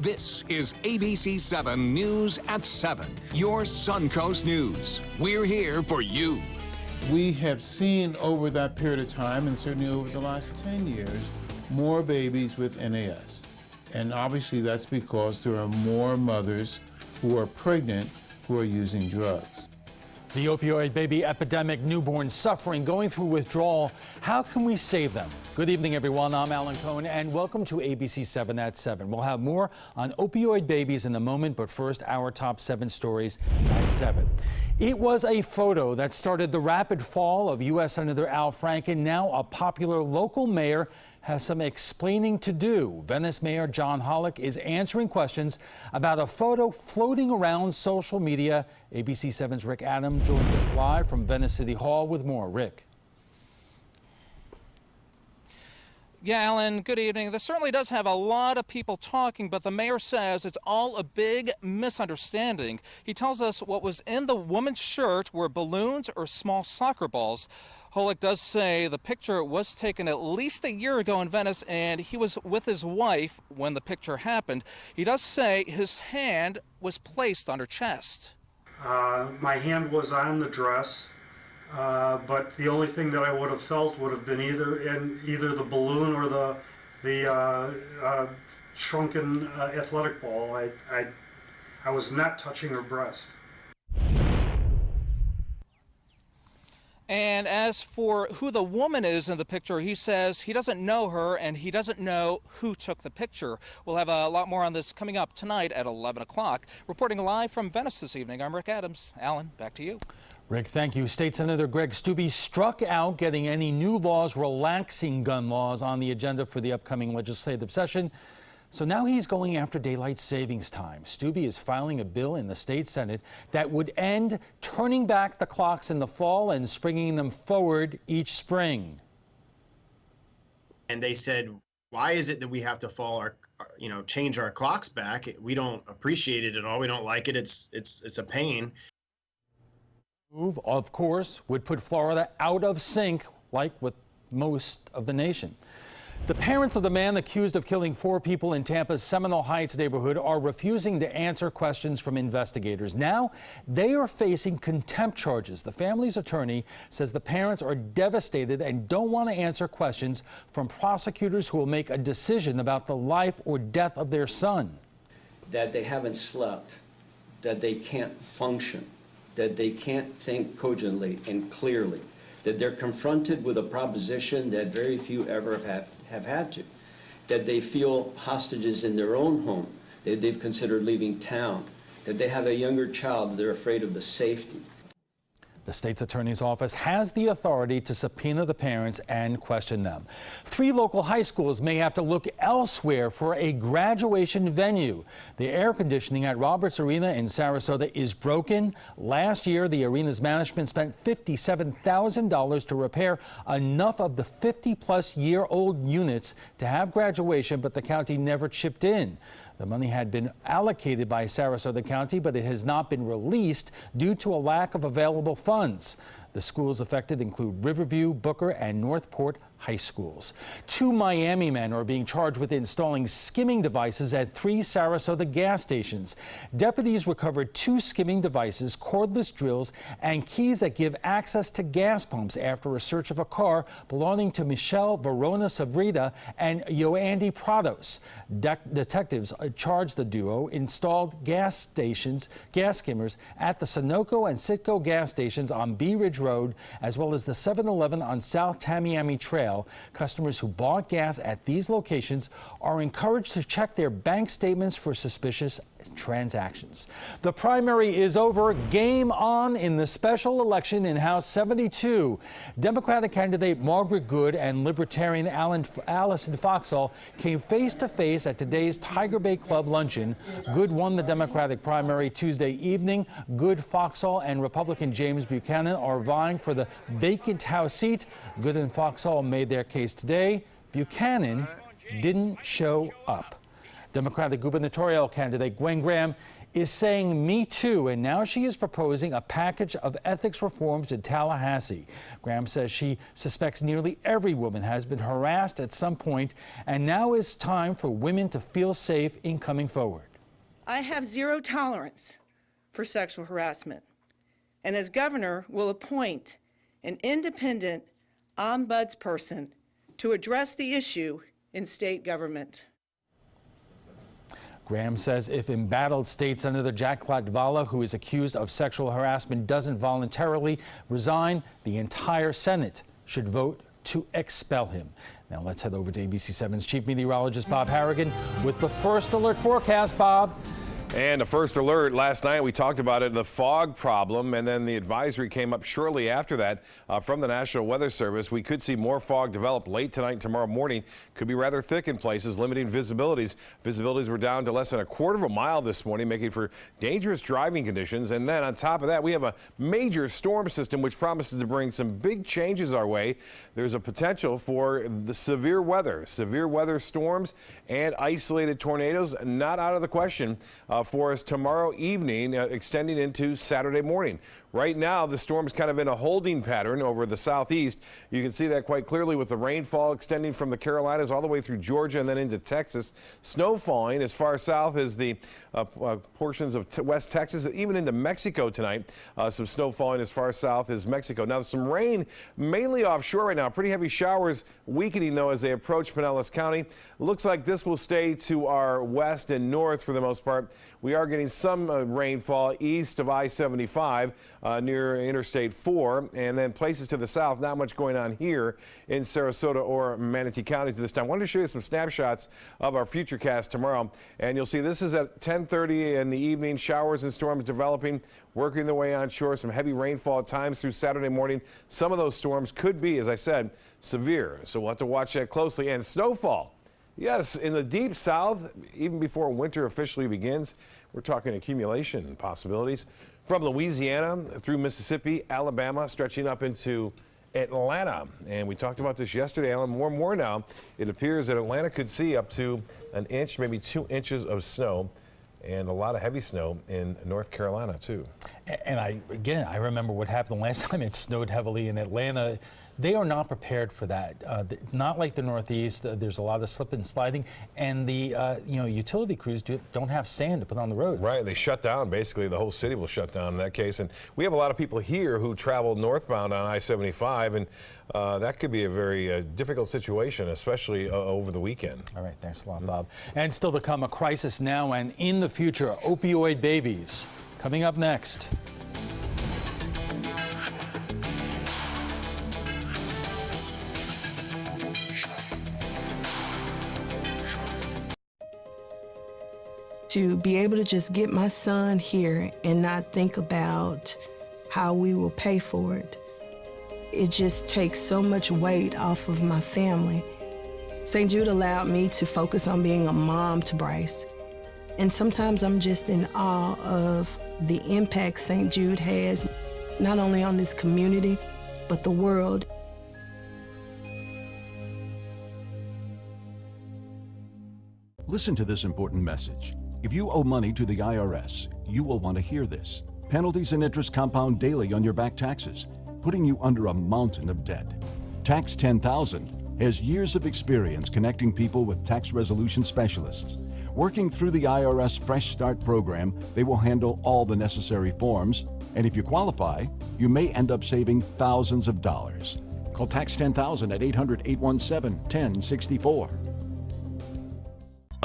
This is ABC7 News at 7, your Suncoast News. We're here for you. We have seen over that period of time, and certainly over the last 10 years, more babies with NAS. And obviously that's because there are more mothers who are pregnant who are using drugs. The opioid baby epidemic, newborns suffering, going through withdrawal. How can we save them? Good evening, everyone. I'm Alan Cohen, and welcome to ABC7 at 7. We'll have more on opioid babies in a moment, but first, our top 7 stories at 7. It was a photo that started the rapid fall of U.S. Senator Al Franken. Now a popular local mayor has some explaining to do. Venice Mayor John Hollick is answering questions about a photo floating around social media. ABC7's Rick Adams joins us live from Venice City Hall with more. Rick. Yeah, Alan, good evening. This certainly does have a lot of people talking, but the mayor says it's all a big misunderstanding. He tells us what was in the woman's shirt were balloons or small soccer balls. Hollick does say the picture was taken at least a year ago in Venice, and he was with his wife when the picture happened. He does say his hand was placed on her chest. My hand was on the dress, but the only thing that I would have felt would have been either the balloon or the shrunken athletic ball. I was not touching her breast. And as for who the woman is in the picture, he says he doesn't know her and he doesn't know who took the picture. We'll have a lot more on this coming up tonight at 11 o'clock. Reporting live from Venice this evening, I'm Rick Adams. Alan, back to you. Rick, thank you. State Senator Greg Steube struck out getting any new laws relaxing gun laws on the agenda for the upcoming legislative session. So now he's going after daylight savings time. Steube is filing a bill in the state Senate that would end turning back the clocks in the fall and springing them forward each spring. And they said, why is it that we have to change our clocks back? We don't appreciate it at all. We don't like it. It's a pain. Move, of course, would put Florida out of sync, like with most of the nation. The parents of the man accused of killing 4 people in Tampa's Seminole Heights neighborhood are refusing to answer questions from investigators. Now they are facing contempt charges. The family's attorney says the parents are devastated and don't want to answer questions from prosecutors who will make a decision about the life or death of their son. That they haven't slept, that they can't function, that they can't think cogently and clearly, that they're confronted with a proposition that very few ever have had to, that they feel hostages in their own home, that they've considered leaving town, that they have a younger child, that they're afraid of the safety. The state's attorney's office has the authority to subpoena the parents and question them. 3 local high schools may have to look elsewhere for a graduation venue. The air conditioning at Roberts Arena in Sarasota is broken. Last year, the arena's management spent $57,000 to repair enough of the 50-plus-year-old units to have graduation, but the county never chipped in. The money had been allocated by Sarasota County, but it has not been released due to a lack of available funds. The schools affected include Riverview, Booker, and Northport high schools. 2 Miami men are being charged with installing skimming devices at 3 Sarasota gas stations. Deputies recovered 2 skimming devices, cordless drills, and keys that give access to gas pumps after a search of a car belonging to Michelle Verona Savrita and Yoandy Prados. Detectives charged the duo installed gas skimmers at the Sunoco and Citgo gas stations on Bee Ridge Road, as well as the 7-Eleven on South Tamiami Trail. Customers who bought gas at these locations are encouraged to check their bank statements for suspicious transactions. The primary is over. Game on in the special election in House 72. Democratic candidate Margaret Good and Libertarian Allison Foxall came face to face at today's Tiger Bay Club luncheon. Good won the Democratic primary Tuesday evening. Good, Foxall, and Republican James Buchanan are vying for the vacant House seat. Good and Foxall made their case today. Buchanan didn't show up. Democratic gubernatorial candidate Gwen Graham is saying Me Too, and now she is proposing a package of ethics reforms in Tallahassee. Graham says she suspects nearly every woman has been harassed at some point, and now is time for women to feel safe in coming forward. I have zero tolerance for sexual harassment, and as governor will appoint an independent ombudsperson to address the issue in state government. Graham says if embattled state Senator Jack Latvala, who is accused of sexual harassment, doesn't voluntarily resign, the entire Senate should vote to expel him. Now let's head over to ABC7's chief meteorologist Bob Harrigan with the first alert forecast. Bob. And the first alert last night, we talked about it, the fog problem, and then the advisory came up shortly after that from the National Weather Service. We could see more fog develop late tonight and tomorrow morning. Could be rather thick in places, limiting visibilities. Visibilities were down to less than a quarter of a mile this morning, making for dangerous driving conditions. And then on top of that, we have a major storm system which promises to bring some big changes our way. There's a potential for the severe weather storms and isolated tornadoes, not out of the question for us tomorrow evening, extending into Saturday morning. Right now, the storm's kind of in a holding pattern over the southeast. You can see that quite clearly with the rainfall extending from the Carolinas all the way through Georgia and then into Texas. Snow falling as far south as the portions of West Texas, even into Mexico tonight. Some snow falling as far south as Mexico. Now, some rain mainly offshore right now. Pretty heavy showers weakening, though, as they approach Pinellas County. Looks like this will stay to our west and north for the most part. We are getting some rainfall east of I-75 near Interstate 4, and then places to the south. Not much going on here in Sarasota or Manatee counties at this time. I wanted to show you some snapshots of our futurecast tomorrow, and you'll see this is at 10:30 in the evening. Showers and storms developing, working their way onshore. Some heavy rainfall at times through Saturday morning. Some of those storms could be, as I said, severe, so we'll have to watch that closely. And snowfall. Yes, in the deep south, even before winter officially begins, we're talking accumulation possibilities from Louisiana through Mississippi, Alabama, stretching up into Atlanta. And we talked about this yesterday, Alan. More and more now, it appears that Atlanta could see up to an inch, maybe 2 inches of snow, and a lot of heavy snow in North Carolina, too. And I remember what happened last time it snowed heavily in Atlanta. They are not prepared for that. Not like the Northeast. There's a lot of slip and sliding, and the utility crews don't have sand to put on the roads. Right. They shut down. Basically, the whole city will shut down in that case. And we have a lot of people here who travel northbound on I-75, and that could be a very difficult situation, especially over the weekend. All right. Thanks a lot, Bob. And still to come, a crisis now and in the future, opioid babies. Coming up next. To be able to just get my son here and not think about how we will pay for it, it just takes so much weight off of my family. St. Jude allowed me to focus on being a mom to Bryce. And sometimes I'm just in awe of the impact St. Jude has, not only on this community, but the world. Listen to this important message. If you owe money to the IRS, you will want to hear this. Penalties and interest compound daily on your back taxes, putting you under a mountain of debt. Tax 10,000 has years of experience connecting people with tax resolution specialists. Working through the IRS Fresh Start program, they will handle all the necessary forms, and if you qualify, you may end up saving thousands of dollars. Call Tax 10,000 at 800-817-1064.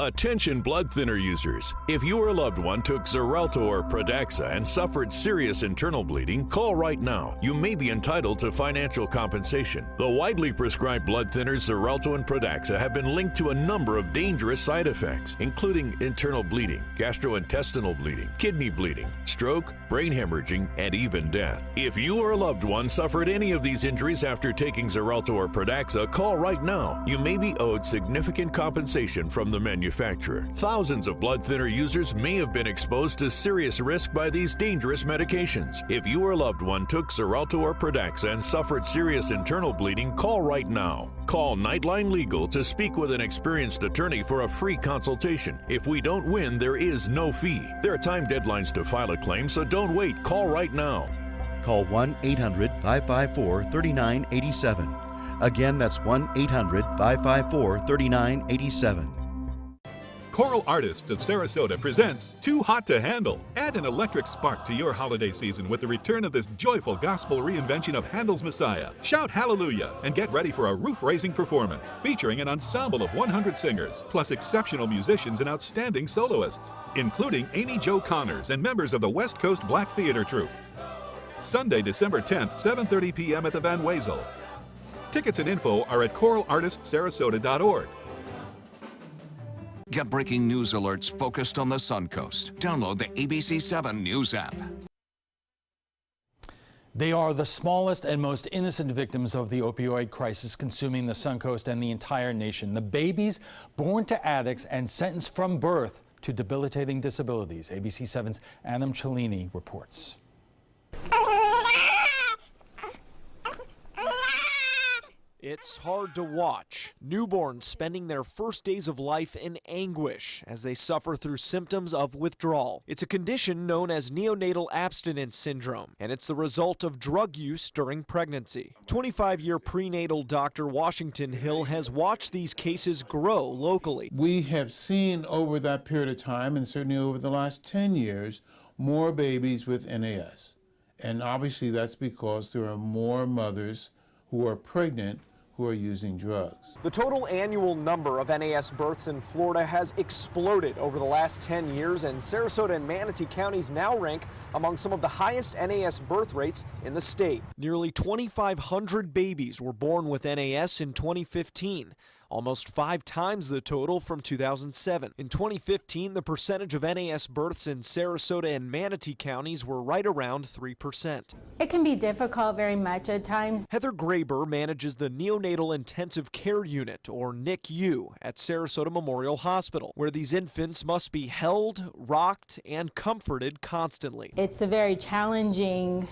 Attention blood thinner users. If your loved one took Xarelto or Pradaxa and suffered serious internal bleeding, call right now. You may be entitled to financial compensation. The widely prescribed blood thinners Xarelto and Pradaxa have been linked to a number of dangerous side effects, including internal bleeding, gastrointestinal bleeding, kidney bleeding, stroke, brain hemorrhaging, and even death. If you or a loved one suffered any of these injuries after taking Xarelto or Pradaxa, call right now. You may be owed significant compensation from the manufacturer. Thousands of blood thinner users may have been exposed to serious risk by these dangerous medications. If you or a loved one took Xarelto or Pradaxa and suffered serious internal bleeding, call right now. Call Nightline Legal to speak with an experienced attorney for a free consultation. If we don't win, there is no fee. There are time deadlines to file a claim, so don't wait. Call right now. Call 1-800-554-3987. Again, that's 1-800-554-3987. Choral Artists of Sarasota presents Too Hot to Handle. Add an electric spark to your holiday season with the return of this joyful gospel reinvention of Handel's Messiah. Shout hallelujah and get ready for a roof-raising performance featuring an ensemble of 100 singers, plus exceptional musicians and outstanding soloists, including Amy Jo Connors and members of the West Coast Black Theater Troupe. Sunday, December 10th, 7:30 p.m. at the Van Wezel. Tickets and info are at choralartistsarasota.org. Get breaking news alerts focused on the Suncoast. Download the ABC7 News app. They are the smallest and most innocent victims of the opioid crisis consuming the Suncoast and the entire nation. The babies born to addicts and sentenced from birth to debilitating disabilities. ABC7's Adam Cellini reports. It's hard to watch. Newborns spending their first days of life in anguish as they suffer through symptoms of withdrawal. It's a condition known as neonatal abstinence syndrome, and it's the result of drug use during pregnancy. 25-year prenatal Dr. Washington Hill has watched these cases grow locally. We have seen over that period of time, and certainly over the last 10 years, more babies with NAS. And obviously that's because there are more mothers who are pregnant who are using drugs. The total annual number of NAS births in Florida has exploded over the last 10 years, and Sarasota and Manatee counties now rank among some of the highest NAS birth rates in the state. Nearly 2,500 babies were born with NAS in 2015. Almost 5 times the total from 2007. In 2015, the percentage of NAS births in Sarasota and Manatee counties were right around 3%. It can be difficult very much at times. Heather Graber manages the Neonatal Intensive Care Unit, or NICU, at Sarasota Memorial Hospital, where these infants must be held, rocked, and comforted constantly. It's a very challenging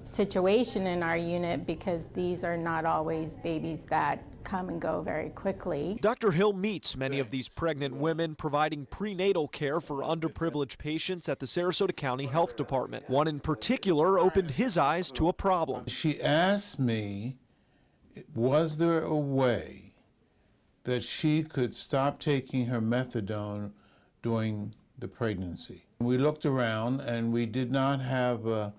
situation in our unit because these are not always babies that come and go very quickly. Dr. Hill meets many of these pregnant women, providing prenatal care for underprivileged patients at the Sarasota County Health Department. One in particular opened his eyes to a problem. She asked me, was there a way that she could stop taking her methadone during the pregnancy? We looked around and we did not have a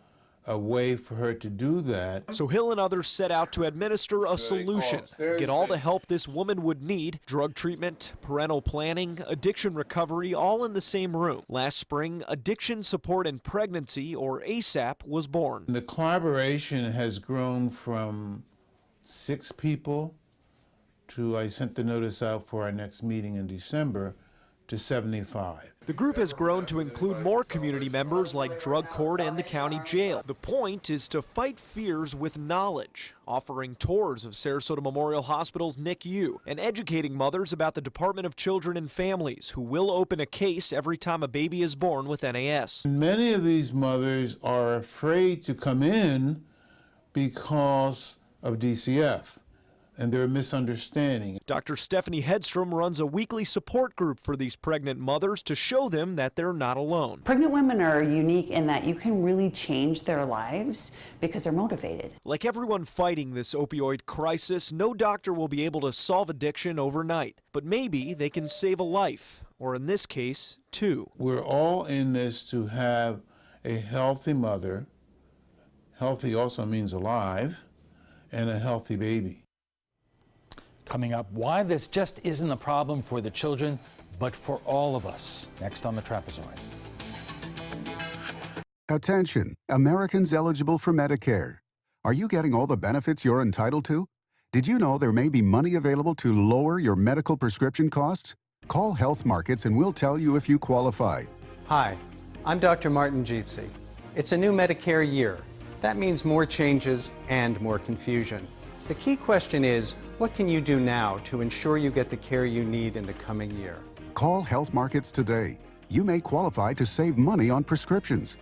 way for her to do that. So Hill and others set out to administer a solution, get all the help this woman would need, drug treatment, parental planning, addiction recovery, all in the same room. Last spring, Addiction Support in Pregnancy, or ASAP, was born. The collaboration has grown from 6 people to, I sent the notice out for our next meeting in December, to 75. The group has grown to include more community members like drug court and the county jail. The point is to fight fears with knowledge, offering tours of Sarasota Memorial Hospital's NICU and educating mothers about the Department of Children and Families, who will open a case every time a baby is born with NAS. Many of these mothers are afraid to come in because of DCF. And they're misunderstanding. Dr. Stephanie Hedstrom runs a weekly support group for these pregnant mothers to show them that they're not alone. Pregnant women are unique in that you can really change their lives because they're motivated. Like everyone fighting this opioid crisis, no doctor will be able to solve addiction overnight, but maybe they can save a life, or in this case, 2. We're all in this to have a healthy mother, healthy also means alive, and a healthy baby. Coming up, why this just isn't a problem for the children, but for all of us. Next on the Trapezoid. Attention, Americans eligible for Medicare. Are you getting all the benefits you're entitled to? Did you know there may be money available to lower your medical prescription costs? Call Health Markets and we'll tell you if you qualify. Hi, I'm Dr. Martin Jeetsi. It's a new Medicare year. That means more changes and more confusion. The key question is, what can you do now to ensure you get the care you need in the coming year? Call Health Markets today. You may qualify to save money on prescriptions.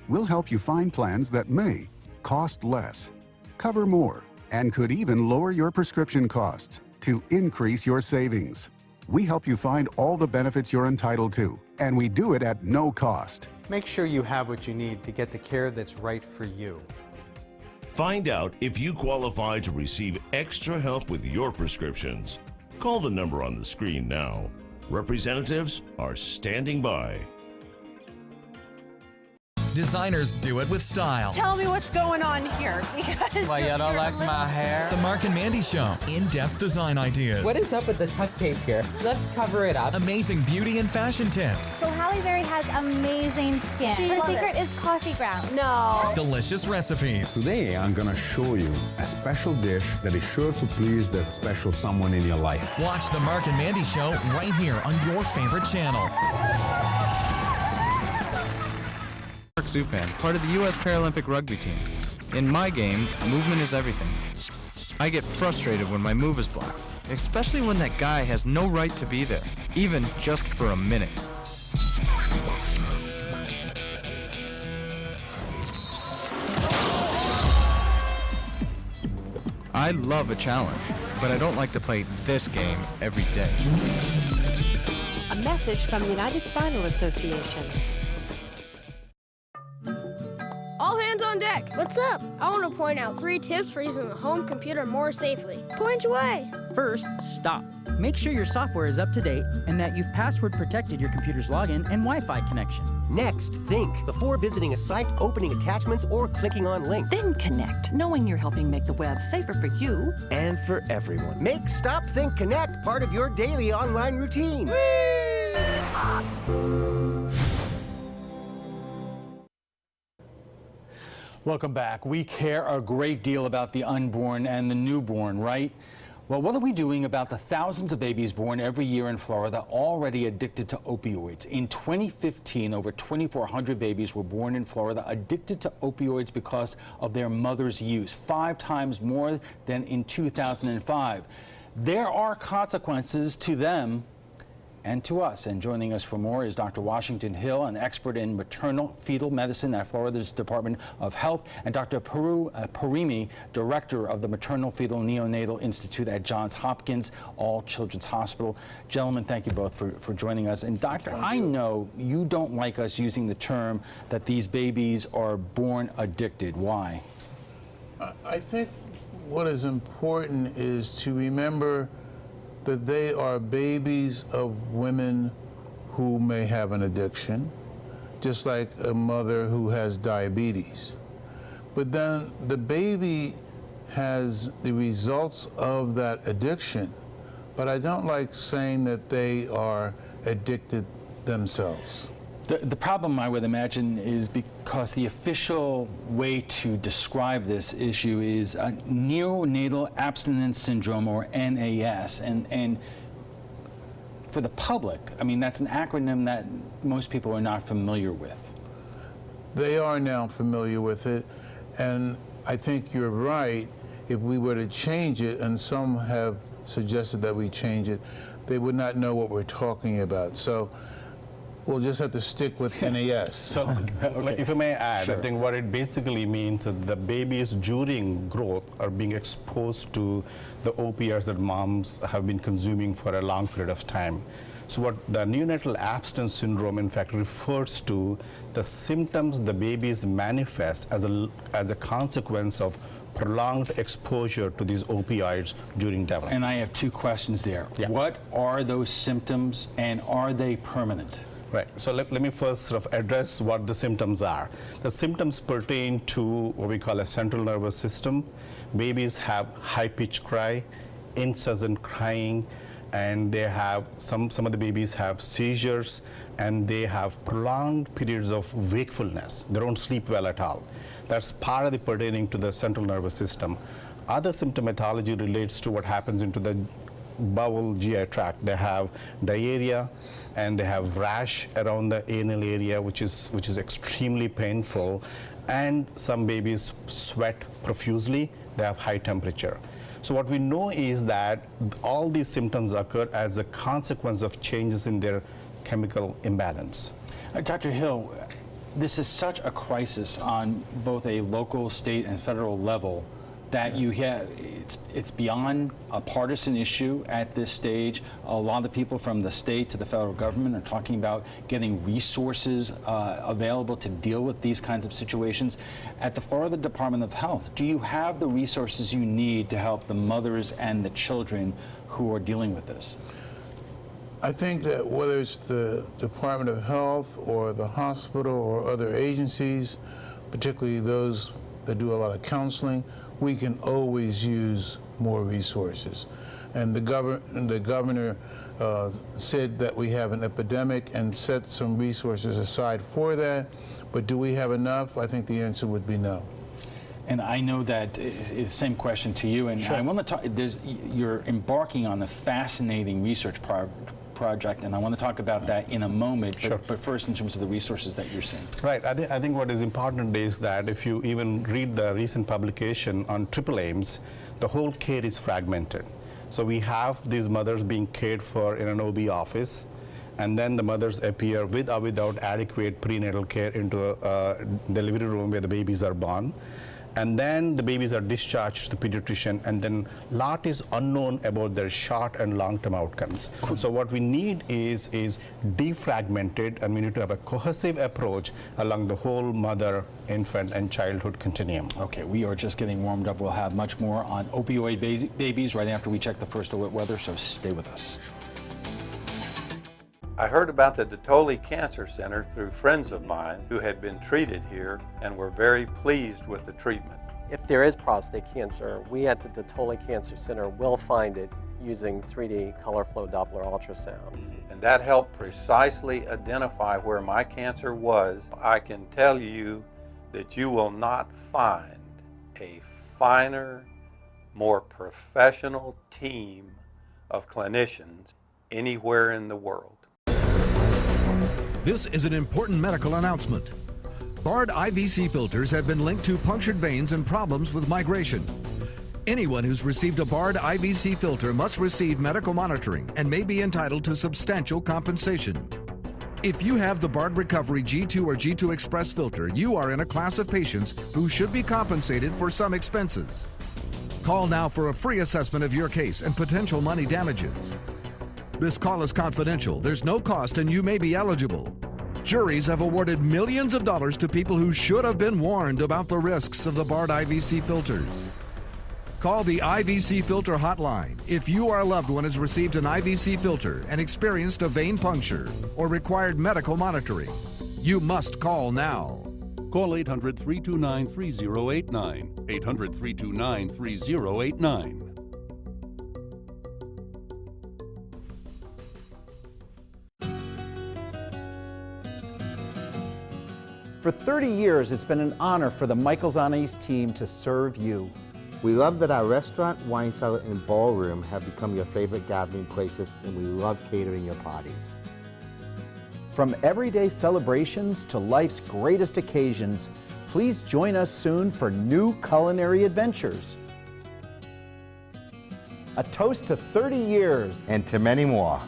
We'll help you find plans that may cost less, cover more, and could even lower your prescription costs to increase your savings. We help you find all the benefits you're entitled to, and we do it at no cost. Make sure you have what you need to get the care that's right for you. Find out if you qualify to receive extra help with your prescriptions. Call the number on the screen now. Representatives are standing by. Designers do it with style. Tell me what's going on here. Because why, you don't like my hair? The Mark and Mandy Show. In-depth design ideas. What is up with the tuck tape here? Let's cover it up. Amazing beauty and fashion tips. So Halle Berry has amazing skin. Her secret is coffee grounds. No. Delicious recipes. Today, I'm gonna show you a special dish that is sure to please that special someone in your life. Watch the Mark and Mandy Show right here on your favorite channel. Zupan, part of the U.S. Paralympic rugby team. In my game, movement is everything. I get frustrated when my move is blocked, especially when that guy has no right to be there, even just for a minute. I love a challenge, but I don't like to play this game every day. A message from the United Spinal Association. All hands on deck. What's up? I want to point out 3 tips for using the home computer more safely. Point away. First, stop. Make sure your software is up to date and that you've password protected your computer's login and Wi-Fi connection. Next, think before visiting a site, opening attachments, or clicking on links. Then connect, knowing you're helping make the web safer for you and for everyone. Make Stop, Think, Connect part of your daily online routine. Welcome back. We care a great deal about the unborn and the newborn, right? Well, what are we doing about the thousands of babies born every year in Florida already addicted to opioids? In 2015, over 2,400 babies were born in Florida addicted to opioids because of their mother's use, 5 times more than in 2005. There are consequences to them and to us. And joining us for more is Dr. Washington Hill, an expert in maternal fetal medicine at Florida's Department of Health, and Dr. Parimi, director of the Maternal Fetal Neonatal Institute at Johns Hopkins All Children's Hospital. Gentlemen, thank you both for joining us. And Doctor, I know you don't like us using the term that these babies are born addicted. Why? I think what is important is to remember that they are babies of women who may have an addiction, just like a mother who has diabetes. But then the baby has the results of that addiction, but I don't like saying that they are addicted themselves. The problem, I would imagine, is because the official way to describe this issue is neonatal abstinence syndrome, or NAS. And for the public, I mean, that's an acronym that most people are not familiar with. They are now familiar with it, and I think you're right. If we were to change it, and some have suggested that we change it, they would not know what we're talking about. So we'll just have to stick with NAS. So, if I may add, sure. I think what it basically means is the babies during growth are being exposed to the opiates that moms have been consuming for a long period of time. So what the neonatal abstinence syndrome in fact refers to the symptoms the babies manifest as a consequence of prolonged exposure to these opioids during development. And I have 2 questions there. Yeah. What are those symptoms, and are they permanent? Right. So let me first sort of address what the symptoms are. The symptoms pertain to what we call a central nervous system. Babies have high-pitched cry, incessant crying, and they have some of the babies have seizures, and they have prolonged periods of wakefulness. They don't sleep well at all. That's part of the pertaining to the central nervous system. Other symptomatology relates to what happens into the bowel GI tract. They have diarrhea, and they have rash around the anal area, which is extremely painful, and some babies sweat profusely. They have high temperature. So what we know is that all these symptoms occur as a consequence of changes in their chemical imbalance. Dr. Hill, this is such a crisis on both a local, state, and federal level. that you have, it's beyond a partisan issue at this stage. A lot of the people from the state to the federal government are talking about getting resources available to deal with these kinds of situations. At the Florida Department of Health, do you have the resources you need to help the mothers and the children who are dealing with this? I think that whether it's the Department of Health or the hospital or other agencies, particularly those that do a lot of counseling, we can always use more resources. And the governor said that we have an epidemic and set some resources aside for that. But do we have enough? I think the answer would be no. And I know that it's the same question to you. And sure. I want to talk, you're embarking on a fascinating research project, and I want to talk about that in a moment, Sure. but first in terms of the resources that you're seeing. Right. I think what is important is that if you even read the recent publication on triple aims, the whole care is fragmented. So we have these mothers being cared for in an OB office, and then the mothers appear with or without adequate prenatal care into a delivery room where the babies are born. And then the babies are discharged to the pediatrician, and then a lot is unknown about their short and long-term outcomes. So what we need is defragmented, and we need to have a cohesive approach along the whole mother, infant, and childhood continuum. Okay, we are just getting warmed up. We'll have much more on opioid babies right after we check the first alert weather, so stay with us. I heard about the Dotoli Cancer Center through friends of mine who had been treated here and were very pleased with the treatment. If there is prostate cancer, we at the Dotoli Cancer Center will find it using 3D color flow Doppler ultrasound. And that helped precisely identify where my cancer was. I can tell you that you will not find a finer, more professional team of clinicians anywhere in the world. This is an important medical announcement. Bard IVC filters have been linked to punctured veins and problems with migration. Anyone who's received a Bard IVC filter must receive medical monitoring and may be entitled to substantial compensation. If you have the Bard Recovery G2 or G2 Express filter, you are in a class of patients who should be compensated for some expenses. Call now for a free assessment of your case and potential money damages. This call is confidential. There's no cost and you may be eligible. Juries have awarded millions of dollars to people who should have been warned about the risks of the Bard IVC filters. Call the IVC Filter Hotline if you or a loved one has received an IVC filter and experienced a vein puncture or required medical monitoring. You must call now. Call 800-329-3089. 800-329-3089. For 30 years, it's been an honor for the Michaels on Ice team to serve you. We love that our restaurant, wine cellar, and ballroom have become your favorite gathering places, and we love catering your parties. From everyday celebrations to life's greatest occasions, please join us soon for new culinary adventures. A toast to 30 years. And to many more.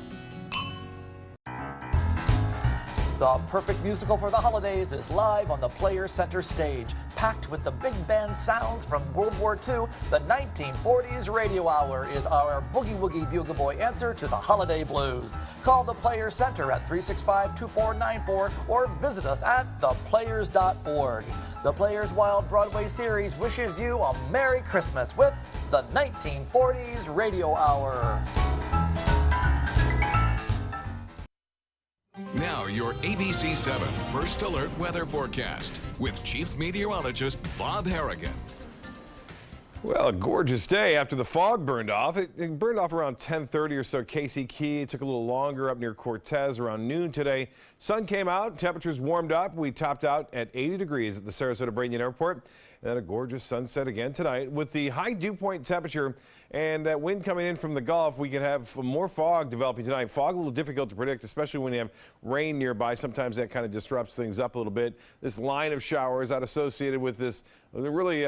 The perfect musical for the holidays is live on the Players Center stage. Packed with the big band sounds from World War II, the 1940s Radio Hour is our boogie woogie bugle boy answer to the holiday blues. Call the Players Center at 365-2494 or visit us at theplayers.org. The Players Wild Broadway series wishes you a Merry Christmas with the 1940s Radio Hour. Now your ABC7 First Alert Weather Forecast with Chief Meteorologist Bob Harrigan. Well, a gorgeous day after the fog burned off. It burned off around 10:30 or so Casey Key. It took a little longer up near Cortez around noon today. Sun came out, temperatures warmed up. We topped out at 80 degrees at the Sarasota Brainian Airport. And then a gorgeous sunset again tonight. With the high dew point temperature and that wind coming in from the Gulf, we could have more fog developing tonight. Fog a little difficult to predict, especially when you have rain nearby. Sometimes that kind of disrupts things up a little bit. This line of showers out associated with this really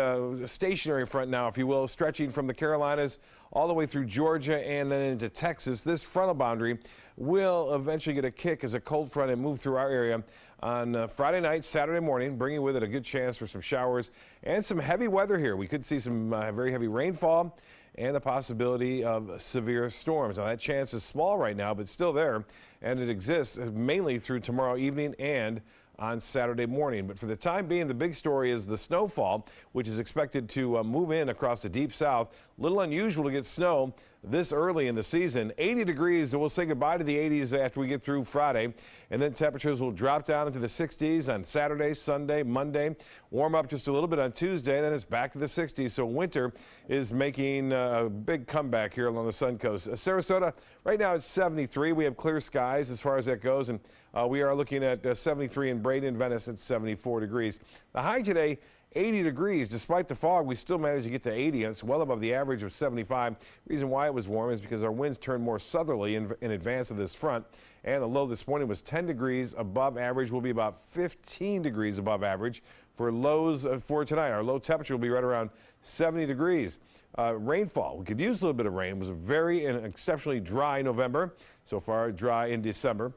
stationary front now, if you will, stretching from the Carolinas all the way through Georgia and then into Texas. This frontal boundary will eventually get a kick as a cold front and move through our area on Friday night, Saturday morning, bringing with it a good chance for some showers and some heavy weather here. We could see some very heavy rainfall and the possibility of severe storms. Now, that chance is small right now, but still there, and it exists mainly through tomorrow evening and on Saturday morning. But for the time being, the big story is the snowfall, which is expected to move in across the deep south. Little unusual to get snow this early in the season. 80 degrees, we'll say goodbye to the 80s after we get through Friday, and then temperatures will drop down into the 60s on Saturday, Sunday, Monday, warm up just a little bit on Tuesday, then it's back to the 60s. So winter is making a big comeback here along the Suncoast. Sarasota, right now it's 73. We have clear skies as far as that goes, and we are looking at 73 in Braden, Venice at 74 degrees. The high today, 80 degrees. Despite the fog, we still managed to get to 80, and it's well above the average of 75. Reason why it was warm is because our winds turned more southerly in advance of this front, and the low this morning was 10 degrees above average. Will be about 15 degrees above average for lows for tonight. Our low temperature will be right around 70 degrees. Rainfall, we could use a little bit of rain. It was a very and exceptionally dry November. So far, dry in December,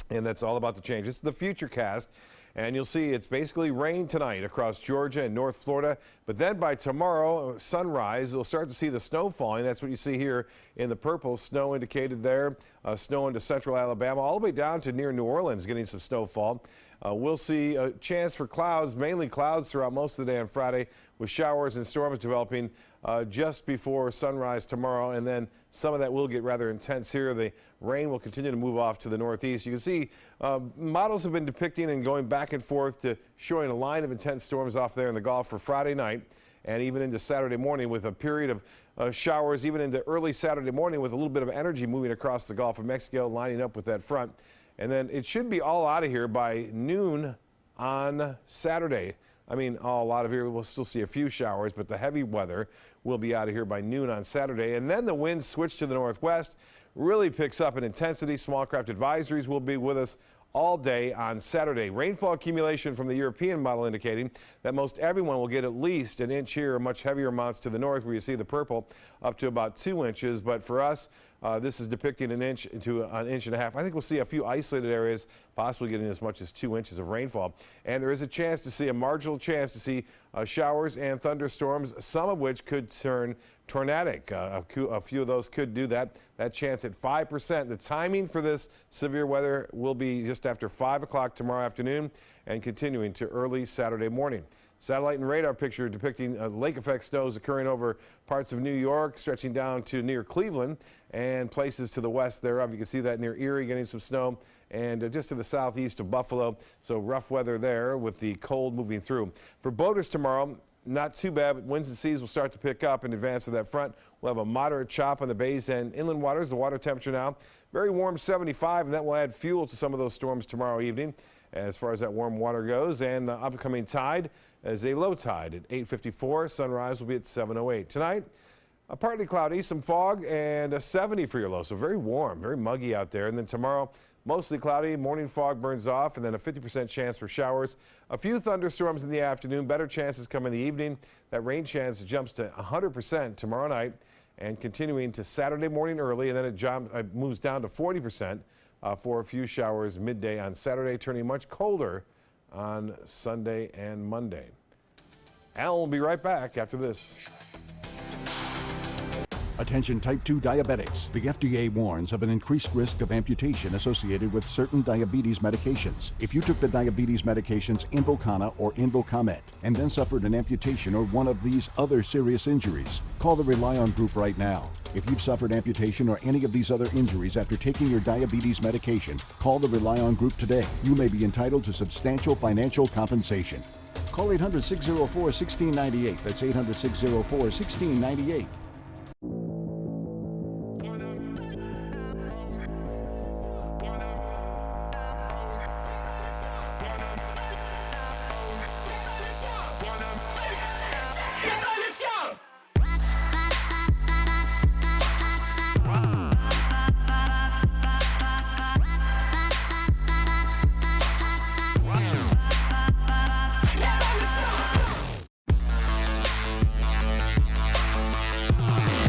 and that's all about to change. It's the future cast. And you'll see it's basically rain tonight across Georgia and North Florida. But then by tomorrow, sunrise, you'll start to see the snow falling. That's what you see here in the purple. Snow indicated there. Snow into central Alabama, all the way down to near New Orleans, getting some snowfall. We'll see a chance for clouds, mainly clouds throughout most of the day on Friday, with showers and storms developing just before sunrise tomorrow. And then some of that will get rather intense here. The rain will continue to move off to the northeast. You can see models have been depicting and going back and forth to showing a line of intense storms off there in the Gulf for Friday night and even into Saturday morning, with a period of showers even into early Saturday morning, with a little bit of energy moving across the Gulf of Mexico, lining up with that front. And then it should be all out of here by noon on Saturday. I mean, all out of here. We'll still see a few showers, but the heavy weather will be out of here by noon on Saturday. And then the winds switch to the northwest, really picks up in intensity. Small craft advisories will be with us all day on Saturday. Rainfall accumulation from the European model indicating that most everyone will get at least an inch here, much heavier amounts to the north where you see the purple up to about 2 inches. But for us, this is depicting an inch to an inch and a half. I think we'll see a few isolated areas, possibly getting as much as 2 inches of rainfall. And there is a chance to see, a marginal chance to see showers and thunderstorms, some of which could turn tornadic. A few of those could do that. That chance at 5%. The timing for this severe weather will be just after 5 o'clock tomorrow afternoon and continuing to early Saturday morning. Satellite and radar picture depicting lake effect snows occurring over parts of New York, stretching down to near Cleveland and places to the west thereof. You can see that near Erie, getting some snow, and just to the southeast of Buffalo. So rough weather there with the cold moving through. For boaters tomorrow, not too bad, but winds and seas will start to pick up in advance of that front. We'll have a moderate chop on the bays and inland waters. The water temperature now very warm, 75, and that will add fuel to some of those storms tomorrow evening as far as that warm water goes. And the upcoming tide is a low tide at 8:54. Sunrise will be at 7:08. Tonight, partly cloudy, some fog, and a 70 for your low. So very warm, very muggy out there. And then tomorrow, mostly cloudy, morning fog burns off, and then a 50% chance for showers. A few thunderstorms in the afternoon, better chances come in the evening. That rain chance jumps to 100% tomorrow night and continuing to Saturday morning early, and then it moves down to 40% for a few showers midday on Saturday, turning much colder on Sunday and Monday. Al will be right back after this. Attention type 2 diabetics. The FDA warns of an increased risk of amputation associated with certain diabetes medications. If you took the diabetes medications Invokana or Invokamet and then suffered an amputation or one of these other serious injuries, call the Rely On group right now. If you've suffered amputation or any of these other injuries after taking your diabetes medication, call the Rely On group today. You may be entitled to substantial financial compensation. Call 800-604-1698. That's 800-604-1698.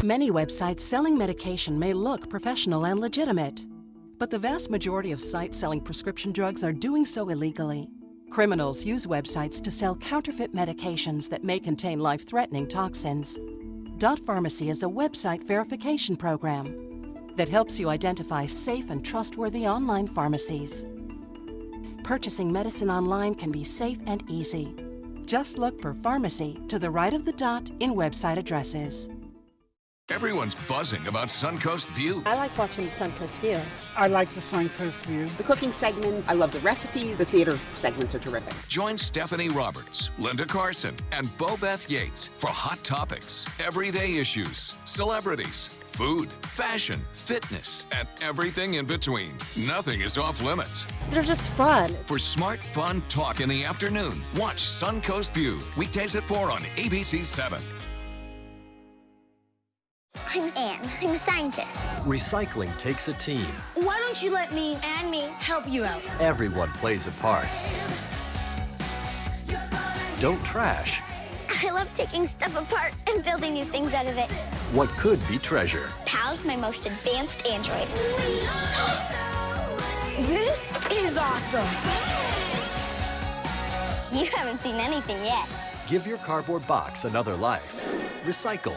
Many websites selling medication may look professional and legitimate, but the vast majority of sites selling prescription drugs are doing so illegally. Criminals use websites to sell counterfeit medications that may contain life-threatening toxins. Dot Pharmacy is a website verification program that helps you identify safe and trustworthy online pharmacies. Purchasing medicine online can be safe and easy. Just look for pharmacy to the right of the dot in website addresses. Everyone's buzzing about Suncoast View. I like watching the Suncoast View. I like the Suncoast View. The cooking segments, I love the recipes. The theater segments are terrific. Join Stephanie Roberts, Linda Carson, and Bobeth Yates for hot topics, everyday issues, celebrities, food, fashion, fitness, and everything in between. Nothing is off limits. They're just fun. For smart, fun talk in the afternoon, watch Suncoast View, weekdays at 4 on ABC7. I'm Anne. I'm a scientist. Recycling takes a team. Why don't you let me and me help you out? Everyone plays a part. Don't trash I love taking stuff apart and building new things out of it. what could be treasure. Pal's my most advanced android. This is awesome. You haven't seen anything yet. Give your cardboard box another life. Recycle.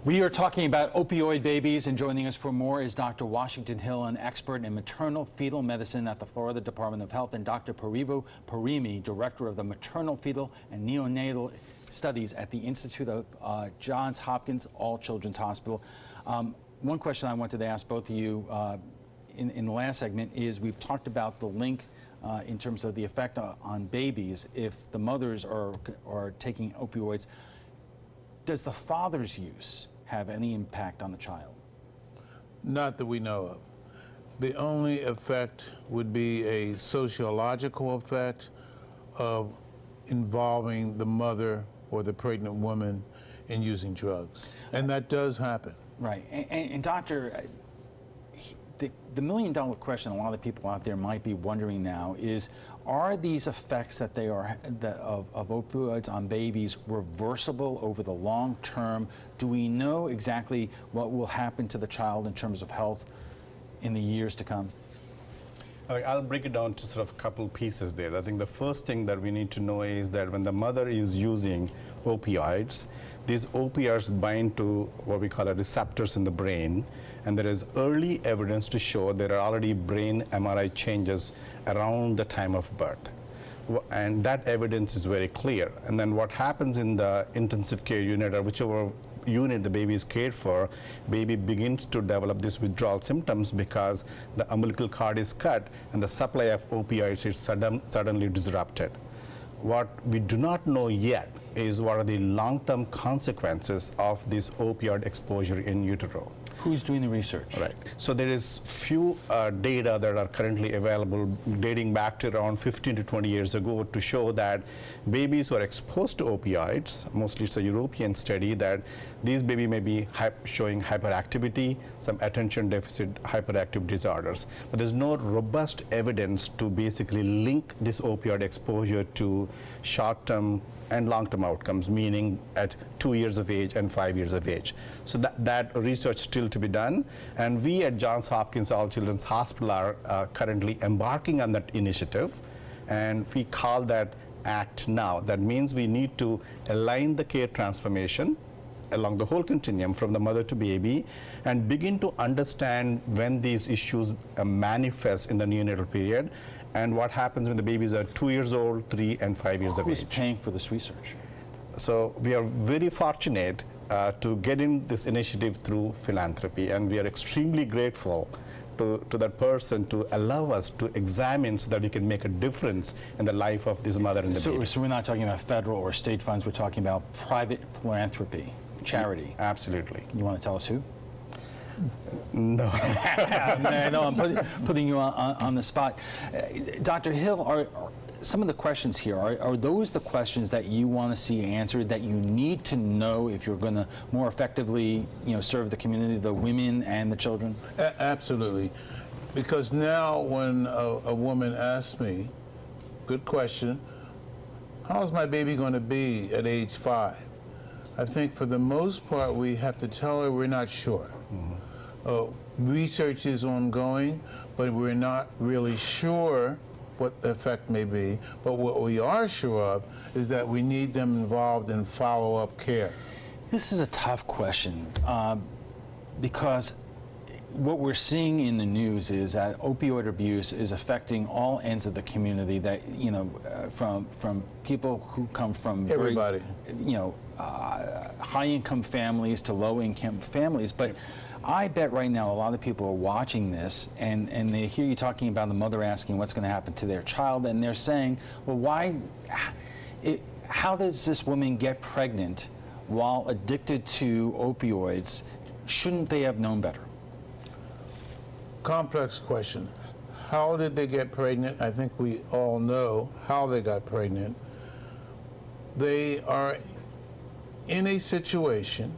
We are talking about opioid babies, and joining us for more is Dr. Washington Hill, an expert in maternal fetal medicine at the Florida Department of Health, and Dr. Paribu Parimi, director of the Maternal Fetal and Neonatal Studies at the Institute of Johns Hopkins All Children's Hospital. One question I wanted to ask both of you in the last segment is we've talked about the link in terms of the effect on babies if the mothers are taking opioids. Does the father's use have any impact on the child? Not that we know of. The only effect would be a sociological effect of involving the mother or the pregnant woman in using drugs. And that does happen. Right. And doctor, the million-dollar question a lot of people out there might be wondering now is, are these effects that of opioids on babies reversible over the long term? Do we know exactly what will happen to the child in terms of health in the years to come? I'll break it down to sort of a couple pieces there. I think the first thing that we need to know is that when the mother is using opioids, these opioids bind to what we call receptors in the brain, and there is early evidence to show there are already brain MRI changes around the time of birth. And that evidence is very clear. And then what happens in the intensive care unit or whichever unit the baby is cared for, baby begins to develop these withdrawal symptoms because the umbilical cord is cut and the supply of opioids is suddenly disrupted. What we do not know yet is what are the long-term consequences of this opioid exposure in utero. Who's doing the research? Right. So there is few data that are currently available dating back to around 15 to 20 years ago to show that babies who are exposed to opioids, mostly it's a European study, that these babies may be showing hyperactivity, some attention deficit hyperactive disorders. But there's no robust evidence to basically link this opioid exposure to short-term and long-term outcomes, meaning at 2 years of age and 5 years of age. So that research still to be done, and we at Johns Hopkins All Children's Hospital are currently embarking on that initiative, and we call that ACT Now. That means we need to align the care transformation along the whole continuum from the mother to baby and begin to understand when these issues manifest in the neonatal period and what happens when the babies are 2 years old, 3 and 5 years of age. Who's paying for this research? So we are very fortunate to get in this initiative through philanthropy, and we are extremely grateful to that person to allow us to examine so that we can make a difference in the life of this mother and the baby. So we're not talking about federal or state funds, we're talking about private philanthropy, charity. Absolutely. You want to tell us who? No. No, I'm putting you on the spot. Dr. Hill, are some of the questions here, are those the questions that you want to see answered, that you need to know if you're going to more effectively, serve the community, the women and the children? Absolutely. Because now when a woman asks me, good question, how's my baby going to be at age 5? I think for the most part we have to tell her we're not sure. Research is ongoing, but we're not really sure what the effect may be. But what we are sure of is that we need them involved in follow-up care. This is a tough question because what we're seeing in the news is that opioid abuse is affecting all ends of the community. That from people who come from everybody, high-income families to low-income families. But I bet right now a lot of people are watching this and they hear you talking about the mother asking what's going to happen to their child, and they're saying, well, how does this woman get pregnant while addicted to opioids? Shouldn't they have known better? Complex question. How did they get pregnant? I think we all know how they got pregnant. They are in a situation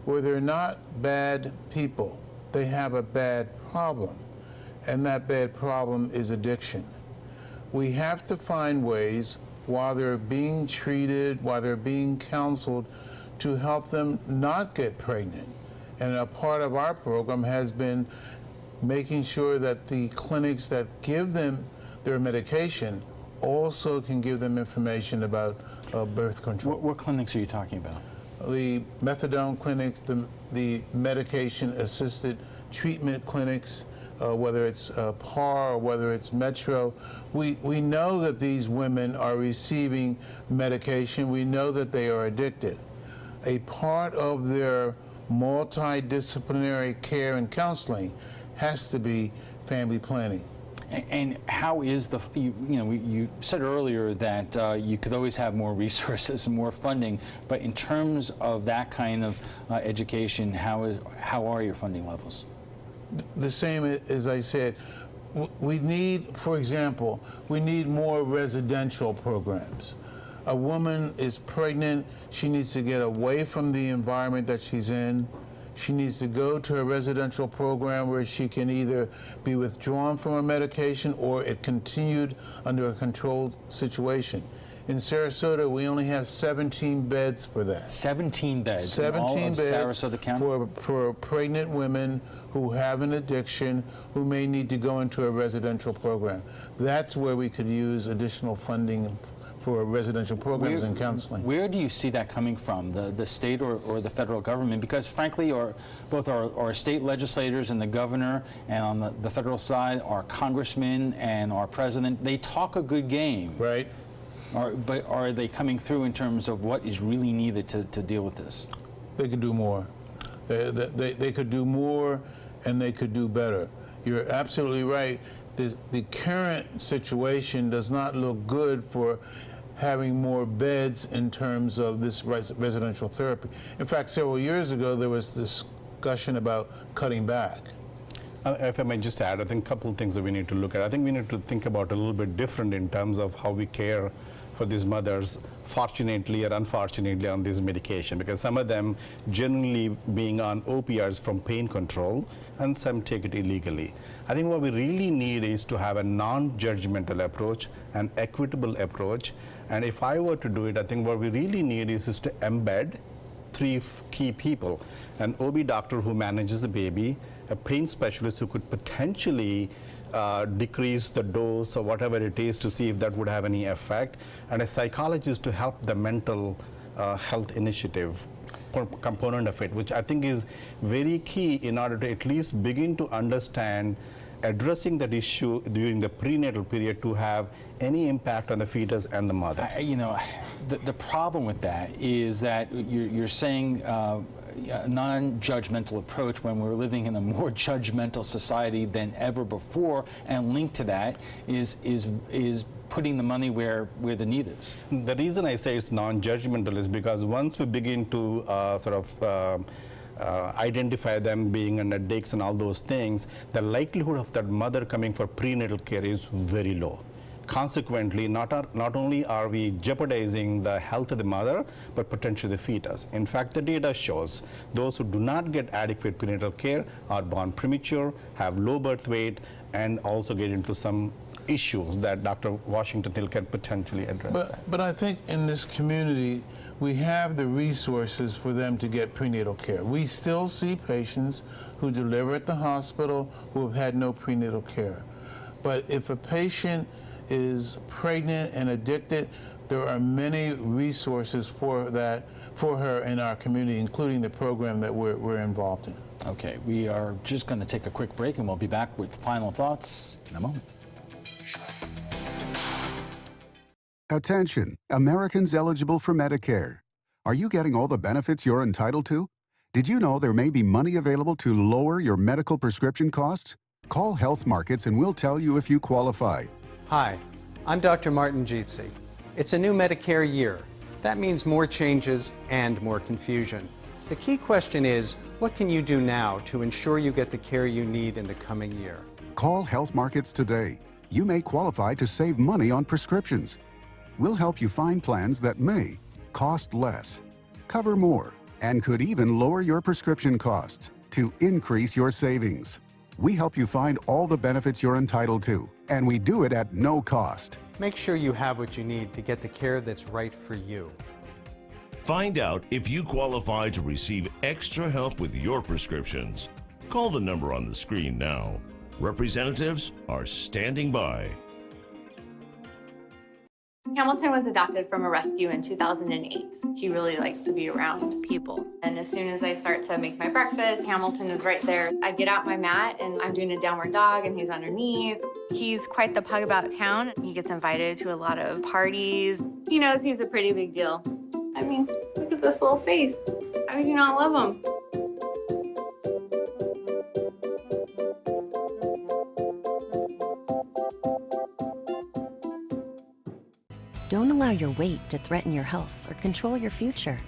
where they're not bad people. They have a bad problem, and that bad problem is addiction. We have to find ways while they're being treated, while they're being counseled, to help them not get pregnant. And a part of our program has been making sure that the clinics that give them their medication also can give them information about birth control. What clinics are you talking about? The methadone clinics, the medication-assisted treatment clinics, whether it's PAR or whether it's Metro. We know that these women are receiving medication. We know that they are addicted. A part of their multidisciplinary care and counseling has to be family planning. And how is you said earlier that you could always have more resources and more funding, but in terms of that kind of education, how are your funding levels? The same as I said. We need, for example, we need more residential programs. A woman is pregnant, she needs to get away from the environment that she's in. She needs to go to a residential program where she can either be withdrawn from her medication or it continued under a controlled situation. In Sarasota, we only have 17 beds for that. 17 beds? 17 beds Sarasota County? For pregnant women who have an addiction, who may need to go into a residential program. That's where we could use additional funding for residential programs and counseling. Where do you see that coming from, the state or the federal government? Because frankly, both our state legislators and the governor, and on the federal side, our congressmen and our president, they talk a good game. Right. But are they coming through in terms of what is really needed to deal with this? They could do more. They could do more, and they could do better. You're absolutely right. The current situation does not look good for having more beds in terms of this residential therapy. In fact, several years ago, there was discussion about cutting back. If I may just add, I think a couple of things that we need to look at. I think we need to think about a little bit different in terms of how we care for these mothers, fortunately or unfortunately, on this medication, because some of them generally being on opioids from pain control, and some take it illegally. I think what we really need is to have a non-judgmental approach, an equitable approach, and if I were to do it, I think what we really need is to embed three key people: an OB doctor who manages the baby, a pain specialist who could potentially decrease the dose or whatever it is to see if that would have any effect, and a psychologist to help the mental health initiative component of it, which I think is very key in order to at least begin to understand addressing that issue during the prenatal period to have any impact on the fetus and the mother. The problem with that is that you're saying a non-judgmental approach when we're living in a more judgmental society than ever before, and linked to that is putting the money where the need is. The reason I say it's non-judgmental is because once we begin to identify them being an addicts and all those things, the likelihood of that mother coming for prenatal care is very low. Consequently, not only are we jeopardizing the health of the mother, but potentially the fetus. In fact, the data shows those who do not get adequate prenatal care are born premature, have low birth weight, and also get into some issues that Dr. Washington Hill can potentially address. But I think in this community, we have the resources for them to get prenatal care. We still see patients who deliver at the hospital who have had no prenatal care. But if a patient is pregnant and addicted, there are many resources for her in our community, including the program that we're involved in. Okay, we are just going to take a quick break, and we'll be back with final thoughts in a moment. Attention, Americans eligible for Medicare. Are you getting all the benefits you're entitled to? Did you know there may be money available to lower your medical prescription costs? Call Health Markets and we'll tell you if you qualify. Hi, I'm Dr. Martin Jeetsi. It's a new Medicare year. That means more changes and more confusion. The key question is, what can you do now to ensure you get the care you need in the coming year? Call Health Markets today. You may qualify to save money on prescriptions. We'll help you find plans that may cost less, cover more, and could even lower your prescription costs to increase your savings. We help you find all the benefits you're entitled to, and we do it at no cost. Make sure you have what you need to get the care that's right for you. Find out if you qualify to receive extra help with your prescriptions. Call the number on the screen now. Representatives are standing by. Hamilton was adopted from a rescue in 2008. He really likes to be around people. And as soon as I start to make my breakfast, Hamilton is right there. I get out my mat and I'm doing a downward dog and he's underneath. He's quite the pug about town. He gets invited to a lot of parties. He knows he's a pretty big deal. I mean, look at this little face. How could you not love him? Don't allow your weight to threaten your health or control your future.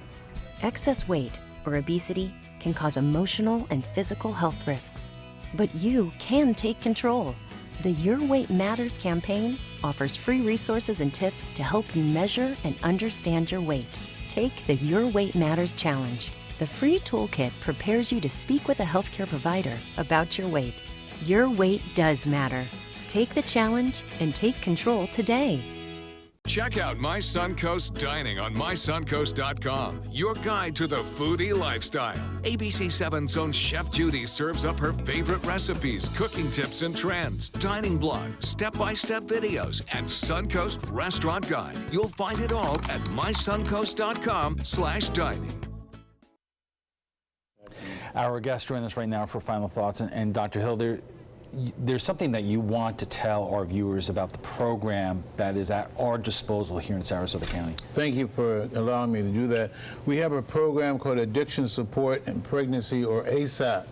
Excess weight or obesity can cause emotional and physical health risks. But you can take control. The Your Weight Matters campaign offers free resources and tips to help you measure and understand your weight. Take the Your Weight Matters Challenge. The free toolkit prepares you to speak with a healthcare provider about your weight. Your weight does matter. Take the challenge and take control today. Check out My Suncoast Dining on mysuncoast.com, your guide to the foodie lifestyle. ABC7's own Chef Judy serves up her favorite recipes, cooking tips and trends, dining blogs, step-by-step videos, and Suncoast Restaurant Guide. You'll find it all at mysuncoast.com/dining. Our guest joining us right now for final thoughts, and Dr. Hill, there's something that you want to tell our viewers about the program that is at our disposal here in Sarasota County. Thank you for allowing me to do that. We have a program called Addiction Support in Pregnancy, or ASAP.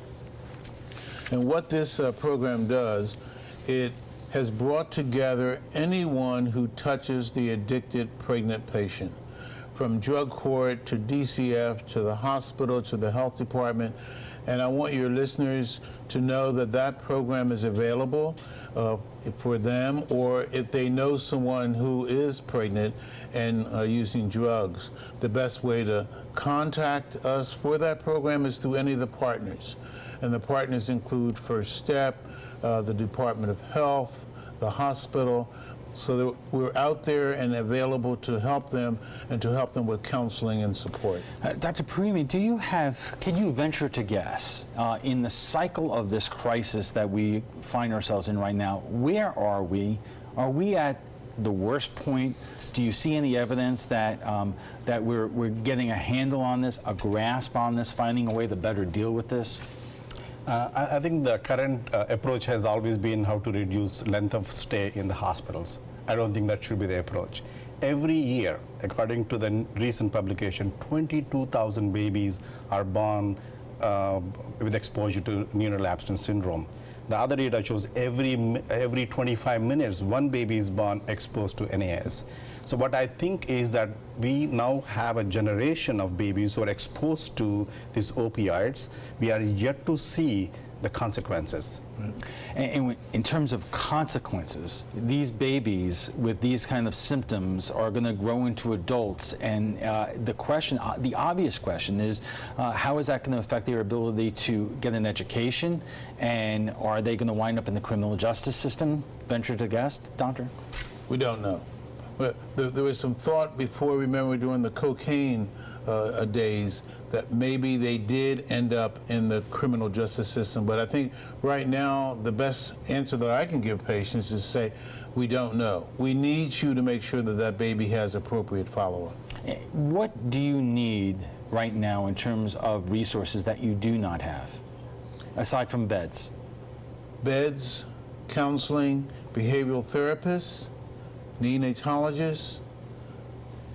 And what this program does, it has brought together anyone who touches the addicted pregnant patient, from drug court to DCF to the hospital to the health department. And I want your listeners to know that that program is available for them, or if they know someone who is pregnant and using drugs. The best way to contact us for that program is through any of the partners. And the partners include First Step, the Department of Health, the hospital, so that we're out there and available to help them and to help them with counseling and support. Dr. Parimi, can you venture to guess, in the cycle of this crisis that we find ourselves in right now, where are we? Are we at the worst point? Do you see any evidence that that we're getting a handle on this, a grasp on this, finding a way to better deal with this? I think the current approach has always been how to reduce length of stay in the hospitals. I don't think that should be the approach. Every year, according to the recent publication, 22,000 babies are born with exposure to neonatal abstinence syndrome. The other data shows every 25 minutes, one baby is born exposed to NAS. So what I think is that we now have a generation of babies who are exposed to these opioids. We are yet to see the consequences. And in terms of consequences, these babies with these kind of symptoms are going to grow into adults, and the obvious question is, how is that going to affect their ability to get an education, and are they going to wind up in the criminal justice system? Venture to guess, Doctor? We don't know. But there was some thought before, remember, during the cocaine days, that maybe they did end up in the criminal justice system. But I think right now the best answer that I can give patients is to say, we don't know. We need you to make sure that that baby has appropriate follow-up. What do you need right now in terms of resources that you do not have, aside from beds? Beds, counseling, behavioral therapists, neonatologists.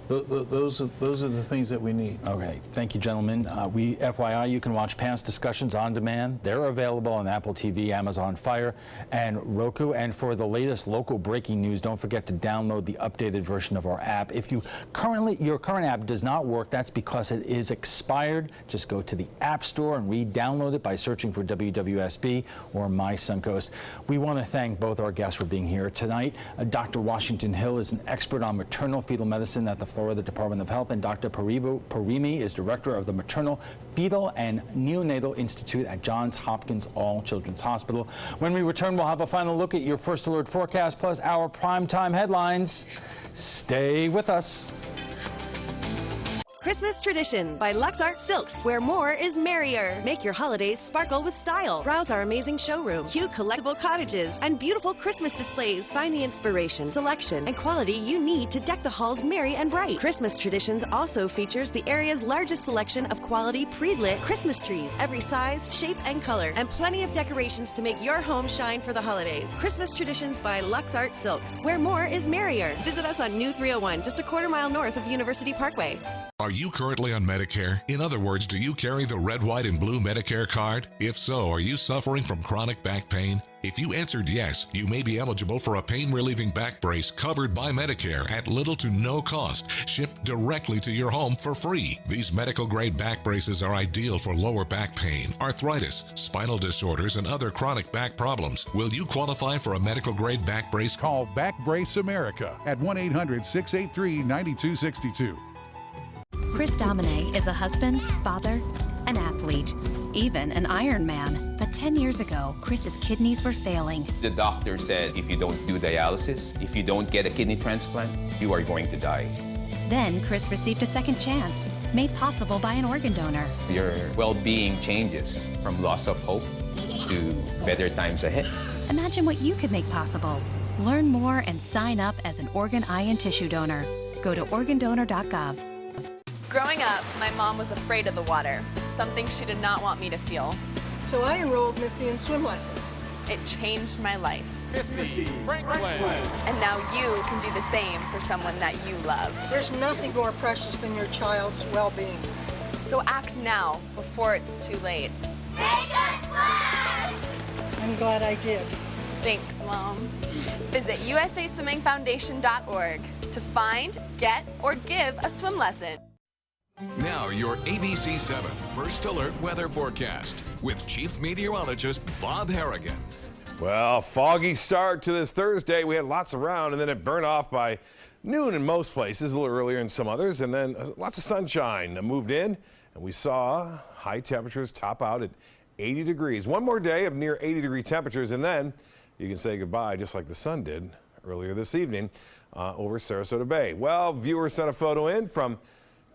Those are the things that we need. Okay, thank you, gentlemen. FYI, you can watch past discussions on demand. They're available on Apple TV, Amazon Fire, and Roku. And for the latest local breaking news, don't forget to download the updated version of our app. If your current app does not work, that's because it is expired. Just go to the App Store and re-download it by searching for WWSB or My Suncoast. We want to thank both our guests for being here tonight. Dr. Washington Hill is an expert on maternal fetal medicine at the Florida Department of Health, and Dr. Parimi is director of the Maternal, Fetal, and Neonatal Institute at Johns Hopkins All Children's Hospital. When we return, we'll have a final look at your first alert forecast plus our primetime headlines. Stay with us. Christmas Traditions by LuxArt Silks, where more is merrier. Make your holidays sparkle with style. Browse our amazing showroom, cute collectible cottages, and beautiful Christmas displays. Find the inspiration, selection, and quality you need to deck the halls merry and bright. Christmas Traditions also features the area's largest selection of quality pre-lit Christmas trees, every size, shape, and color, and plenty of decorations to make your home shine for the holidays. Christmas Traditions by LuxArt Silks, where more is merrier. Visit us on New 301, just a quarter-mile north of University Parkway. Are you currently on Medicare? In other words, do you carry the red, white, and blue Medicare card? If so, are you suffering from chronic back pain? If you answered yes, you may be eligible for a pain-relieving back brace covered by Medicare at little to no cost, shipped directly to your home for free. These medical-grade back braces are ideal for lower back pain, arthritis, spinal disorders, and other chronic back problems. Will you qualify for a medical-grade back brace? Call Back Brace America at 1-800-683-9262. Chris Domine is a husband, father, an athlete, even an Ironman. But 10 years ago, Chris's kidneys were failing. The doctor said if you don't do dialysis, if you don't get a kidney transplant, you are going to die. Then Chris received a second chance, made possible by an organ donor. Your well-being changes from loss of hope to better times ahead. Imagine what you could make possible. Learn more and sign up as an organ, eye, and tissue donor. Go to organdonor.gov. Growing up, my mom was afraid of the water, something she did not want me to feel. So I enrolled Missy in swim lessons. It changed my life. Missy Franklin. And now you can do the same for someone that you love. There's nothing more precious than your child's well-being. So act now, before it's too late. Make us fly! I'm glad I did. Thanks, Mom. Visit usaswimmingfoundation.org to find, get, or give a swim lesson. Now your ABC7 First Alert weather forecast with Chief Meteorologist Bob Harrigan. Well, foggy start to this Thursday. We had lots around, and then it burned off by noon in most places, a little earlier in some others, and then lots of sunshine moved in, and we saw high temperatures top out at 80 degrees. One more day of near 80-degree temperatures, and then you can say goodbye just like the sun did earlier this evening over Sarasota Bay. Well, viewers sent a photo in from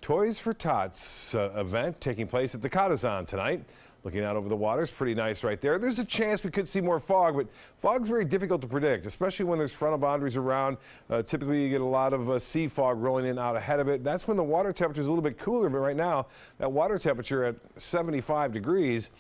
Toys for Tots event taking place at the Cottazon tonight. Looking out over the water is pretty nice right there. There's a chance we could see more fog, but fog's very difficult to predict, especially when there's frontal boundaries around. Typically, you get a lot of sea fog rolling in out ahead of it. That's when the water temperature is a little bit cooler, but right now, that water temperature at 75 degrees,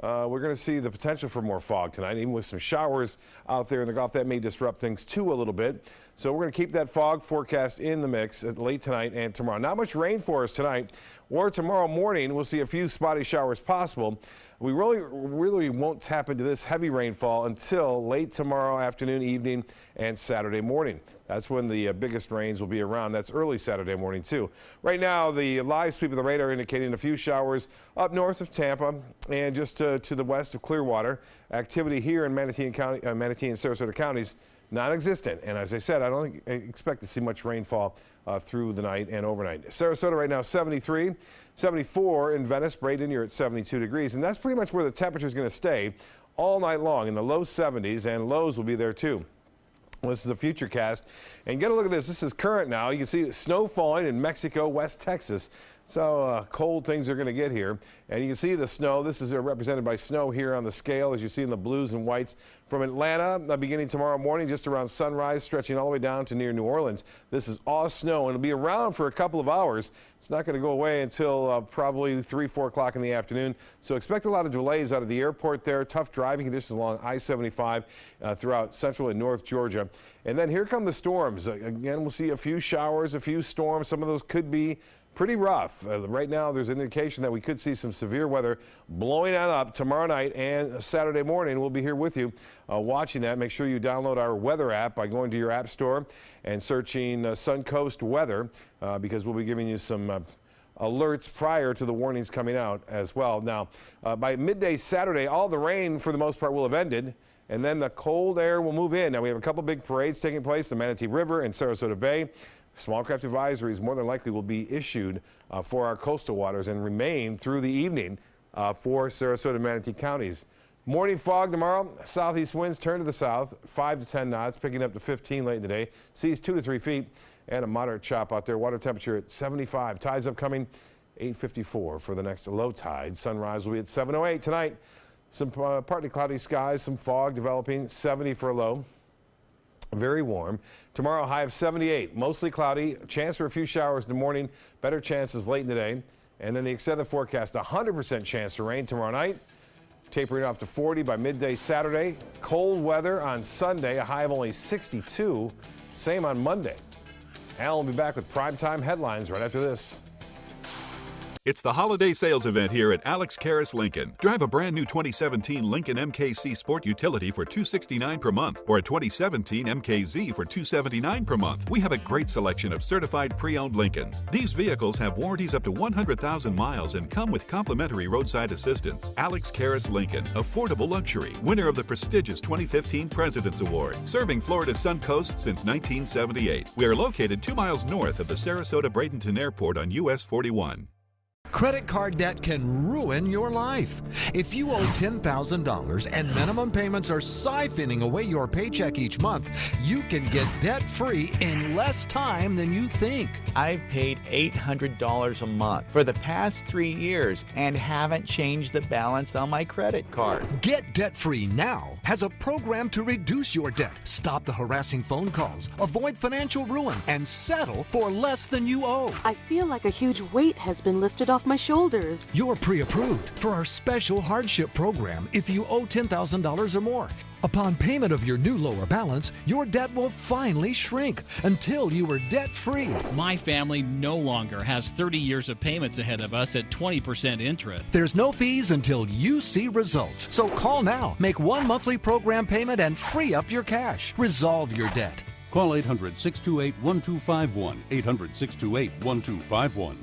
we're going to see the potential for more fog tonight, even with some showers out there in the Gulf. That may disrupt things too a little bit. So we're going to keep that fog forecast in the mix late tonight and tomorrow. Not much rain for us tonight. or tomorrow morning we'll see a few spotty showers possible. We really won't tap into this heavy rainfall until late tomorrow afternoon, evening, and Saturday morning. That's when the biggest rains will be around. That's early Saturday morning, too. Right now, the live sweep of the radar indicating a few showers up north of Tampa and just to the west of Clearwater. Activity here in Manatee and Sarasota counties non-existent. And as I said, I don't expect to see much rainfall through the night and overnight. Sarasota right now 73, 74 in Venice. Braden, you're at 72 degrees. And that's pretty much where the temperature is going to stay all night long in the low 70s, and lows will be there too. Well, this is a future cast, and get a look at this. This is current now. You can see snow falling in Mexico, West Texas. So cold things are going to get here, and you can see the snow. This is represented by snow here on the scale, as you see in the blues and whites from Atlanta, beginning tomorrow morning, just around sunrise, stretching all the way down to near New Orleans. This is all snow, and it'll be around for a couple of hours. It's not going to go away until probably 3, 4 o'clock in the afternoon. So expect a lot of delays out of the airport there. Tough driving conditions along I-75 throughout central and north Georgia. And then here come the storms. Again, we'll see a few showers, a few storms. Some of those could be pretty rough. Right now, there's an indication that we could see some severe weather blowing on up tomorrow night and Saturday morning. We'll be here with you watching that. Make sure you download our weather app by going to your app store and searching SUNCOAST weather because we'll be giving you some alerts prior to the warnings coming out as well. Now, by midday Saturday, all the rain for the most part will have ended, and then the cold air will move in. Now, we have a couple big parades taking place, the Manatee River and Sarasota Bay. Small craft advisories more than likely will be issued for our coastal waters and remain through the evening for Sarasota and Manatee counties. Morning fog tomorrow. Southeast winds turn to the south, 5 to 10 knots, picking up to 15 late in the day. Seas 2 to 3 feet, and a moderate chop out there. Water temperature at 75. Tides upcoming 8:54 for the next low tide. Sunrise will be at 7:08 tonight. Some partly cloudy skies, some fog developing. 70 for a low. Very warm. Tomorrow, high of 78. Mostly cloudy. Chance for a few showers in the morning. Better chances late in the day. And then the extended forecast, 100% chance for rain tomorrow night. Tapering off to 40 by midday Saturday. Cold weather on Sunday, a high of only 62. Same on Monday. Alan will be back with primetime headlines right after this. It's the holiday sales event here at Alex Karras Lincoln. Drive a brand new 2017 Lincoln MKC Sport Utility for $269 per month or a 2017 MKZ for $279 per month. We have a great selection of certified pre-owned Lincolns. These vehicles have warranties up to 100,000 miles and come with complimentary roadside assistance. Alex Karras Lincoln, affordable luxury, winner of the prestigious 2015 President's Award, serving Florida's Suncoast since 1978. We are located 2 miles north of the Sarasota-Bradenton Airport on US 41. Credit card debt can ruin your life. If you owe $10,000 and minimum payments are siphoning away your paycheck each month, you can get debt-free in less time than you think. I've paid $800 a month for the past 3 years and haven't changed the balance on my credit card. Get debt-free now has a program to reduce your debt, stop the harassing phone calls, avoid financial ruin, and settle for less than you owe. I feel like a huge weight has been lifted off my shoulders. You're pre-approved for our special hardship program if you owe $10,000 or more. Upon payment of your new lower balance, your debt will finally shrink until you are debt-free. My family no longer has 30 years of payments ahead of us at 20% interest. There's no fees until you see results. So call now, make one monthly program payment, and free up your cash. Resolve your debt. Call 800-628-1251, 800-628-1251.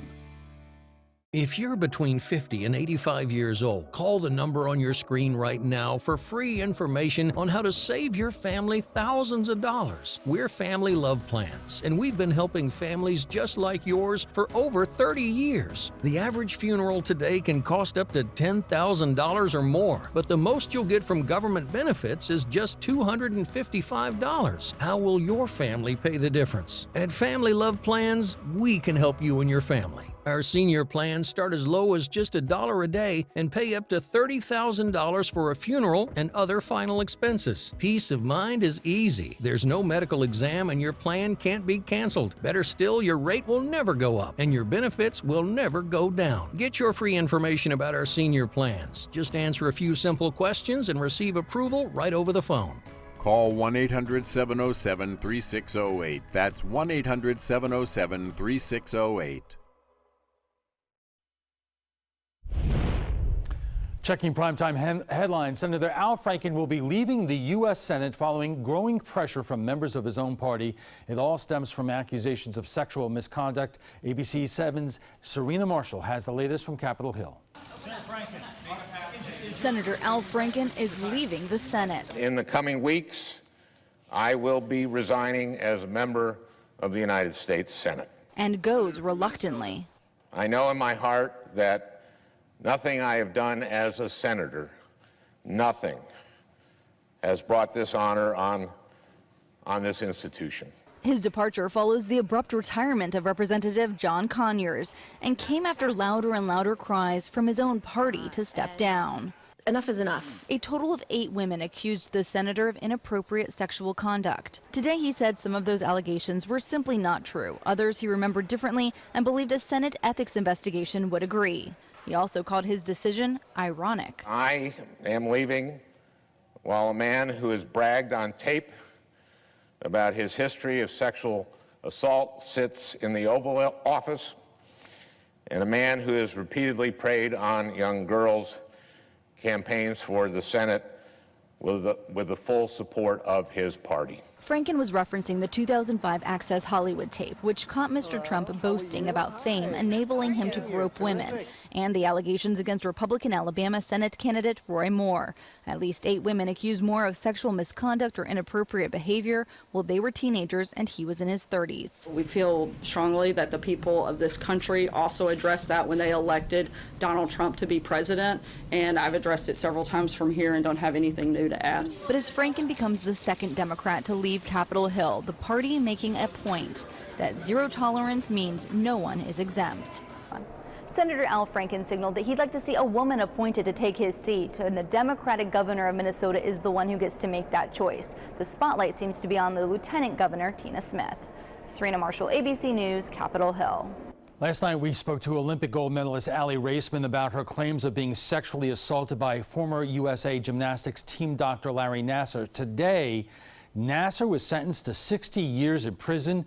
If you're between 50 and 85 years old, call the number on your screen right now for free information on how to save your family thousands of dollars. We're Family Love Plans, and we've been helping families just like yours for over 30 years. The average funeral today can cost up to $10,000 or more, but the most you'll get from government benefits is just $255. How will your family pay the difference? At Family Love Plans, we can help you and your family. Our senior plans start as low as just $1 a day and pay up to $30,000 for a funeral and other final expenses. Peace of mind is easy. There's no medical exam and your plan can't be canceled. Better still, your rate will never go up and your benefits will never go down. Get your free information about our senior plans. Just answer a few simple questions and receive approval right over the phone. Call 1-800-707-3608. That's 1-800-707-3608. Checking primetime headlines, Senator Al Franken will be leaving the U.S. Senate following growing pressure from members of his own party. It all stems from accusations of sexual misconduct. ABC7's Serena Marshall has the latest from Capitol Hill. Senator Al Franken is leaving the Senate. In the coming weeks, I will be resigning as a member of the United States Senate. And goes reluctantly. I know in my heart that nothing I have done as a senator, nothing, has brought this honor on this institution. His departure follows the abrupt retirement of Representative John Conyers and came after louder and louder cries from his own party to step down. Enough is enough. A total of 8 women accused the senator of inappropriate sexual conduct. Today he said some of those allegations were simply not true. Others he remembered differently and believed a Senate ethics investigation would agree. He also called his decision ironic. I am leaving while a man who has bragged on tape about his history of sexual assault sits in the Oval Office, and a man who has repeatedly preyed on young girls campaigns for the Senate with the full support of his party. Franken was referencing the 2005 Access Hollywood tape, which caught Mr. Trump boasting about fame enabling him to grope women, and the allegations against Republican Alabama Senate candidate Roy Moore. At least 8 women accused Moore of sexual misconduct or inappropriate behavior while they were teenagers and he was in his 30s. We feel strongly that the people of this country also addressed that when they elected Donald Trump to be president, and I've addressed it several times from here and don't have anything new to add. But as Franken becomes the second Democrat to leave Capitol Hill, the party making a point that zero tolerance means no one is exempt. Senator Al Franken signaled that he'd like to see a woman appointed to take his seat, and the Democratic governor of Minnesota is the one who gets to make that choice. The spotlight seems to be on the Lieutenant Governor, Tina Smith. Serena Marshall, ABC News, Capitol Hill. Last night, we spoke to Olympic gold medalist Allie Raceman about her claims of being sexually assaulted by former USA gymnastics team doctor Larry Nassar. Today, Nassar was sentenced to 60 years in prison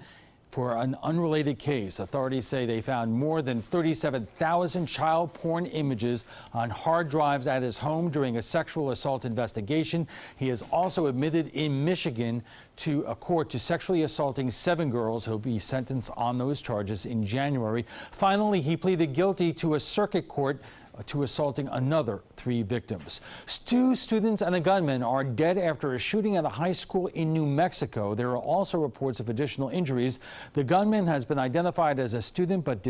for an unrelated case. Authorities say they found more than 37,000 child porn images on hard drives at his home during a sexual assault investigation. He has also admitted in Michigan to a court to sexually assaulting 7 girls. He'll be sentenced on those charges in January. Finally, he pleaded guilty to a circuit court to assaulting another 3 victims. 2 students and a gunman are dead after a shooting at a high school in New Mexico. There are also reports of additional injuries. The gunman has been identified as a student, but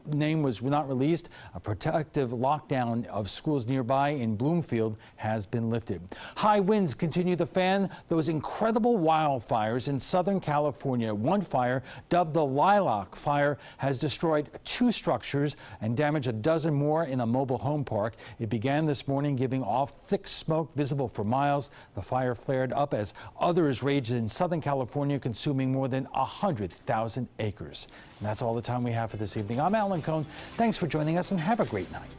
name was not released. A protective lockdown of schools nearby in Bloomfield has been lifted. High winds continue to fan those incredible wildfires in Southern California. One fire, dubbed the Lilac Fire, has destroyed 2 structures and damaged a dozen more in a mobile home park. It began this morning, giving off thick smoke visible for miles. The fire flared up as others raged in Southern California, consuming more than 100,000 acres. And that's all the time we have for this evening. I'm Alan Cohn. Thanks for joining us and have a great night.